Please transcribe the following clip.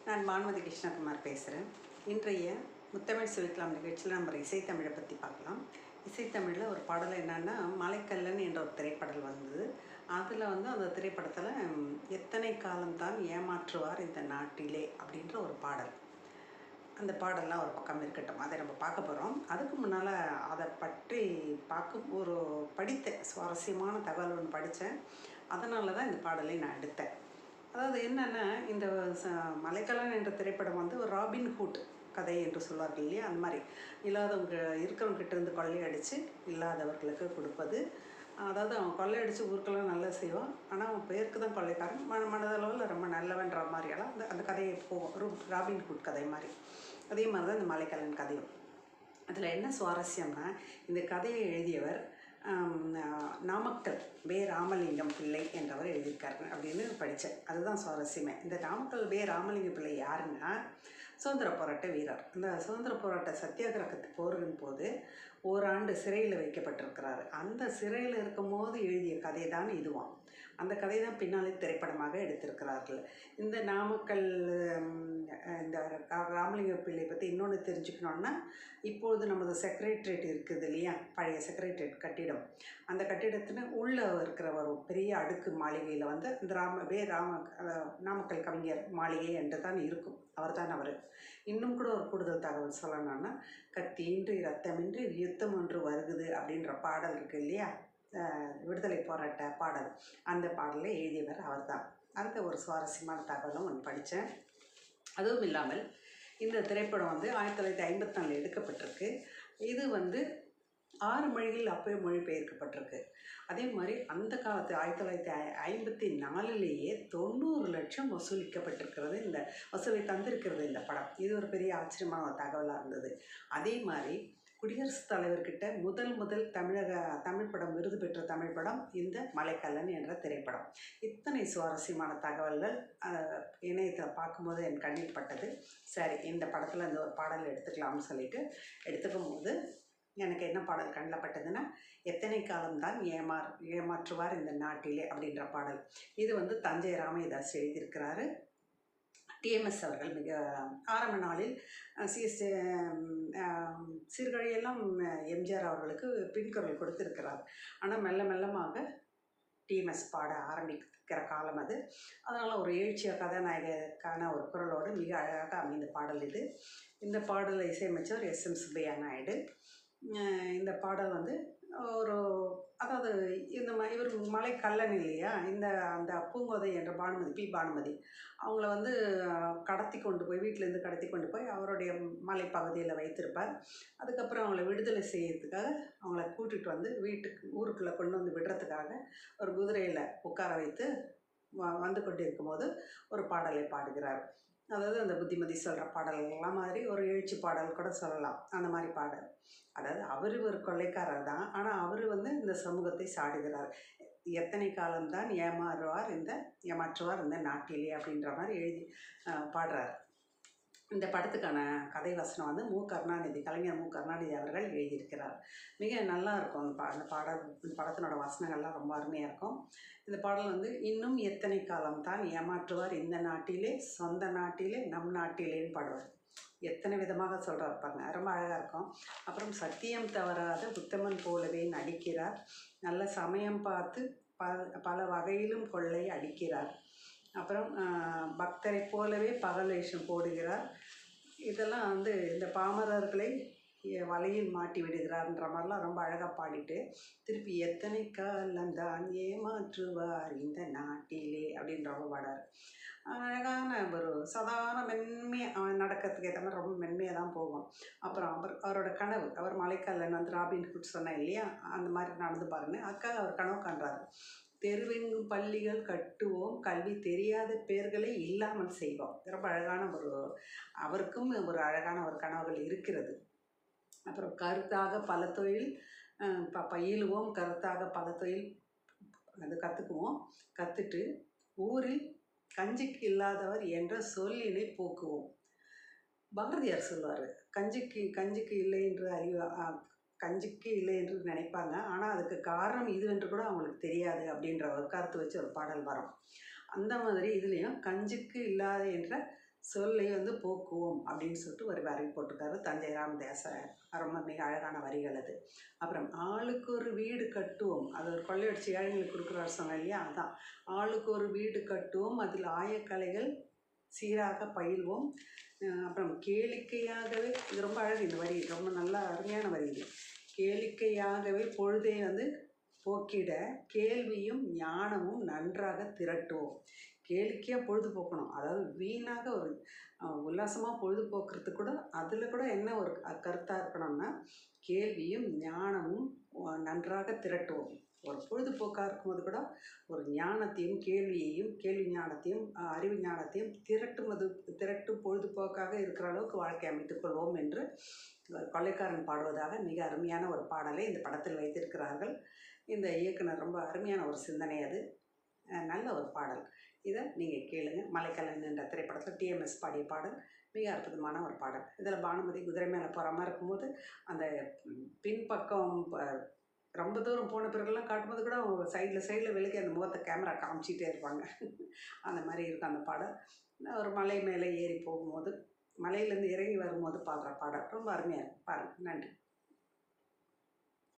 நான் பானுமதி கிருஷ்ணகுமார் பேசுகிறேன். இன்றைய முத்தமிழ் சொல்லிக்கலாம் நிகழ்ச்சியில் நம்ம இசைத்தமிழை பற்றி பார்க்கலாம். இசைத்தமிழில் ஒரு பாடல் என்னென்னா, மலைக்கல்லன் என்ற ஒரு திரைப்படல் வந்தது. அதில் அந்த திரைப்படத்தில் எத்தனை காலம்தான் ஏமாற்றுவார் இந்த நாட்டிலே அப்படின்ற ஒரு பாடல். அந்த பாடல்லாம் ஒரு பக்கம் இருக்கட்டும், அதை நம்ம பார்க்க போகிறோம். அதுக்கு முன்னால் அதை பற்றி படித்த சுவாரஸ்யமான தகவல் ஒன்று படித்தேன். அதனால தான் இந்த பாடலை நான் எடுத்தேன். அதாவது என்னென்னா, இந்த மலைக்கல்லன் என்ற திரைப்படம் ஒரு ராபின்ஹுட் கதை என்று சொல்வார்கள் இல்லையா, அந்த மாதிரி இல்லாதவங்க இருக்கிறவங்ககிட்ட இருந்து கொள்ளையடித்து இல்லாதவர்களுக்கு கொடுப்பது. அதாவது அவன் கொள்ளையடித்து ஊருக்கெல்லாம் நல்லா செய்வான், ஆனால் அவன் பேருக்கு தான் கொள்ளைக்காரன், மனதளவில் ரொம்ப நல்லவன்ற மாதிரியெல்லாம் அந்த கதையை போகும். ராபின்ஹுட் கதை மாதிரி. அதே மாதிரி தான் இந்த மலைக்கல்லன் கதையும். அதில் என்ன சுவாரஸ்யம்னா, இந்த கதையை எழுதியவர் நாமக்கல் வே ராமலிங்கம் பிள்ளை என்றவர் எழுதியிருக்காரு அப்படின்னு படித்தேன். அதுதான் சுவாரஸ்யமே. இந்த நாமக்கல் வே ராமலிங்கம் பிள்ளை யாருன்னா, சுதந்திர போராட்ட வீரர். இந்த சுதந்திர போராட்ட சத்தியாகிரகத்துக்கு போரின் போது ஓராண்டு சிறையில் வைக்கப்பட்டிருக்கிறாரு. அந்த சிறையில் இருக்கும் போது எழுதிய கதை தான் இதுவாம். அந்த கதை தான் பின்னாலே திரைப்படமாக எடுத்திருக்கிறார்கள். இந்த நாமக்கல் இந்த ராமலிங்க பிள்ளை பற்றி இன்னொன்று தெரிஞ்சுக்கணுன்னா, இப்பொழுது நமது செக்ரட்டரியேட் இருக்குது இல்லையா, பழைய செக்ரட்டரியேட் கட்டிடம். அந்த கட்டிடத்தில் உள்ளே இருக்கிற ஒரு பெரிய அடுக்கு மாளிகையில் இந்த நாமக்கல் கவிஞர் மாளிகை என்று தான் இருக்கும். அவர் இன்னும் கூட ஒரு கூடுதல் தகவல் சொல்லணும்னா, கத்தியின்றி ரத்தமின்றி யுத்தம் ஒன்று வருகுது அப்படின்ற பாடல் இருக்குது இல்லையா, விடுதலை போராட்ட பாடல். அந்த பாடலை எழுதியவர் அவர் தான். அந்த ஒரு சுவாரஸ்யமான தகவலும் ஒன்று படித்தேன். அதுவும் இல்லாமல் இந்த திரைப்படம் 1954 எடுக்கப்பட்டிருக்கு. இது 6 மொழிகள் அப்போயே மொழிபெயர்க்கப்பட்டிருக்கு. அதே மாதிரி அந்த காலத்து 1954லேயே 90 லட்சம் வசூலிக்கப்பட்டிருக்கிறது. இந்த வசூலை தந்திருக்கிறது இந்த படம். இது ஒரு பெரிய ஆச்சரியமான ஒரு தகவலாக இருந்தது. அதே மாதிரி குடியரசுத் தலைவர்கிட்ட முதல் தமிழ் படம் விருது பெற்ற தமிழ் படம் இந்த மலைக்கல்லன் என்ற திரைப்படம். இத்தனை சுவாரஸ்யமான தகவல்கள் இணையத்தில் பார்க்கும்போது என் கண்ணில் பட்டது. சரி, இந்த படத்தில் இந்த ஒரு பாடல் எடுத்துக்கலாம்னு சொல்லிட்டு எடுத்துக்கும் போது எனக்கு என்ன பாடல் கண்ணில் பட்டதுன்னா, எத்தனை காலம்தான் ஏமாற்றுவார் இந்த நாட்டிலே அப்படின்ற பாடல். இது தஞ்சை ராமதாஸ் எழுதியிருக்கிறாரு. டிஎம்எஸ் அவர்கள் மிக ஆரம்ப நாளில் சீர்கழியெல்லாம் எம்ஜிஆர் அவர்களுக்கு பின்குரல் கொடுத்திருக்கிறார். ஆனால் மெல்ல மெல்லமாக டிஎம்எஸ் பாட ஆரம்பிக்கிற காலம் அது. அதனால் ஒரு எழுச்சியாக கதாநாயகக்கான ஒரு குரலோடு மிக அழகாக அமைந்த பாடல் இது. இந்த பாடலை இசையமைச்சவர் எஸ்எம் சுப்பையா நாயுடு. இந்த பாடல் ஒரு அதாவது இவர் மலைக்கல்லன் இல்லையா, அந்த பூங்கோதை என்ற பானுமதி அவங்கள கடத்தி கொண்டு போய் வீட்டிலேருந்து கடத்தி கொண்டு போய் அவருடைய மலைப்பகுதியில் வைத்திருப்பார். அதுக்கப்புறம் அவங்கள விடுதலை செய்யறதுக்காக அவங்கள கூட்டிகிட்டு ஊருக்குள்ளே கொண்டு விடுறதுக்காக ஒரு குதிரையில் உட்கார வைத்து வந்து கொண்டு இருக்கும்போது ஒரு பாடலை பாடுகிறார். அதாவது அந்த புத்திமதி சொல்கிற பாடல்கள்லாம் மாதிரி ஒரு எழுச்சி பாடல் கூட சொல்லலாம். அந்த மாதிரி பாடல். அதாவது அவர் ஒரு கொள்ளைக்காரர் தான், ஆனால் அவர் இந்த சமூகத்தை சாடுகிறார். எத்தனை காலம்தான் ஏமாற்றுவார் இந்த நாட்டிலே அப்படின்ற மாதிரி எழுதி பாடுறார். இந்த படத்துக்கான கதை வசனம் கலைஞர் மு கருணாநிதி அவர்கள் எழுதியிருக்கிறார். மிக நல்லா இருக்கும் அந்த படத்தினோட வசனங்கள்லாம் ரொம்ப அருமையாக இருக்கும். இந்த பாடல் இன்னும் எத்தனை காலம்தான் ஏமாற்றுவார் இந்த நாட்டிலே, சொந்த நாட்டிலே, நம் நாட்டிலேன்னு பாடுவார். எத்தனை விதமாக சொல்கிறார் பாருங்க, ரொம்ப அழகாக இருக்கும். அப்புறம் சத்தியம் தவறாத உத்தமன் போலவே நடிக்கிறார், நல்ல சமயம் பார்த்து பல வகையிலும் கொள்ளை அடிக்கிறார். அப்புறம் பக்தரை போலவே பகல் வேஷம் போடுகிறார். இதெல்லாம் இந்த பாமரர்களை வலையில் மாட்டி விடுகிறார்ன்ற மாதிரிலாம் ரொம்ப அழகாக பாடிட்டு திருப்பி எத்தனை காலம்தான் ஏமாற்றுவார் இந்த நாட்டிலே அப்படின்ற பாடார். அழகான ஒரு சாதாரண மென்மையாக அவன் நடக்கிறதுக்கு ஏற்ற மாதிரி ரொம்ப மென்மையாக தான் போகும். அப்புறம் அவரோட கனவு, அவர் மலைக்கல்லன் ராபின்ஹுட் சொன்னேன் இல்லையா, அந்த மாதிரி நடந்து பாருன்னு அதுக்காக அவர் கனவு காண்றாரு. தெருவெங்கும் பள்ளிகள் கட்டுவோம், கல்வி தெரியாத பேர்களை இல்லாமல் செய்வோம். ரொம்ப அழகான அவருக்கும் ஒரு அழகான ஒரு கனவுகள் இருக்கிறது. அப்புறம் கருத்தாக பல தொழில் பயிலுவோம், கருத்தாக பல தொழில் கற்றுக்குவோம், கற்றுட்டு ஊரில் கஞ்சிக்கு இல்லாதவர் என்ற சொல்லினை போக்குவோம். பாரதியார் சொல்லுவார், கஞ்சிக்கு இல்லை என்று நினைப்பாங்க, ஆனால் அதுக்கு காரணம் இதுவென்று கூட அவங்களுக்கு தெரியாது அப்படின்ற ஒரு கருத்து வச்சு ஒரு பாடல் வரும். அந்த மாதிரி இதுலேயும் கஞ்சிக்கு இல்லாத என்ற சொல்லை வந்து போக்குவோம் அப்படின்னு சொல்லிட்டு ஒரு வரி போட்டிருக்காரு தஞ்சை ராமதாசர். ரொம்ப மிக அழகான வரிகள் அது. அப்புறம் ஆளுக்கு ஒரு வீடு கட்டுவோம், அது ஒரு கொள்ளையடிச்சு ஏழைங்களுக்கு கொடுக்குறாரு சொன்னேன் இல்லையா, அதான். ஆளுக்கு ஒரு வீடு கட்டுவோம், அதில் ஆயக்கலைகள் சீராக பயில்வோம். அப்புறம் கேளிக்கையாகவே, இது ரொம்ப அழகு, இந்த வரி ரொம்ப நல்லா அருமையான வரி இது. கேளிக்கையாகவே பொழுதை வந்து போக்கிட கேள்வியும் ஞானமும் நன்றாக திரட்டுவோம். கேளிக்கையாக பொழுது போக்கணும், அதாவது வீணாக ஒரு உல்லாசமாக பொழுதுபோக்குறதுக்கு கூட அதில் கூட என்ன ஒரு கருத்தாக இருக்கணும்னா, கேள்வியும் ஞானமும் நன்றாக திரட்டுவோம். ஒரு பொழுதுபோக்காக இருக்கும்போது கூட ஒரு ஞானத்தையும் கேள்வி ஞானத்தையும் அறிவு ஞானத்தையும் திரட்டும் பொழுதுபோக்காக இருக்கிற அளவுக்கு வாழ்க்கை அமைத்துக் கொள்வோம் என்று கொள்ளைக்காரன் பாடுவதாக மிக அருமையான ஒரு பாடலை இந்த படத்தில் வைத்திருக்கிறார்கள். இந்த இயக்குனர் ரொம்ப அருமையான ஒரு சிந்தனை அது. நல்ல ஒரு பாடல். இதை நீங்கள் கேளுங்க. மலைக்கல்லன் என்ற திரைப்படத்தில் டிஎம்எஸ் பாடிய பாடல் மிக அற்புதமான ஒரு பாடல். இதில் பானுமதி குதிரை மேலே போகிற மாதிரி இருக்கும்போது அந்த பின்பக்கம் ரொம்ப தூரம் போன பிறகுலாம் காட்டும்போது கூட அவங்க சைடில் விலகி அந்த முகத்தை கேமரா காமிச்சிட்டே இருப்பாங்க. அந்த மாதிரி இருக்கும் அந்த பாடல். ஒரு மலை மேலே ஏறி போகும்போது, மலையிலேருந்து இறங்கி வரும்போது பாடுற பாடல் ரொம்ப அருமையாக இருக்கும். பாருங்கள். நன்றி.